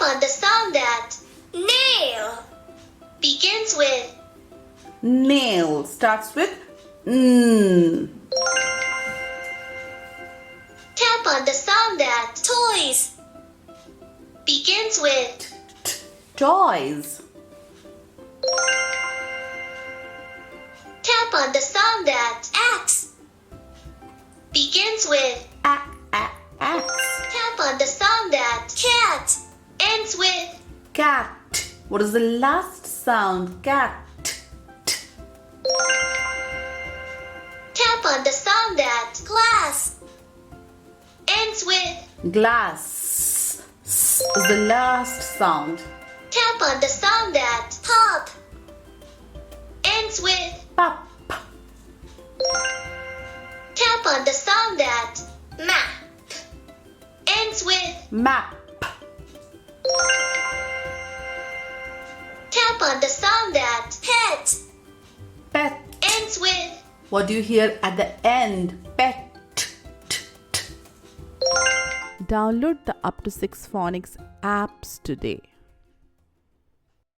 Tap on the sound that nail begins with. Nail starts with n. Tap on the sound that toys begins with. Toys. Tap on the sound that axe begins with. Axe. Tap on the sound that cat ends with. Cat. What is the last sound? Cat. Tap on the sound that glass ends with. Glass is the last sound. Tap on the sound that pop ends with. Pop. Tap on the sound that map ends with. Map. Tap on the sound that pet Pet. ends with. What do you hear at the end? Pet. Download the UptoSix Phonics apps today.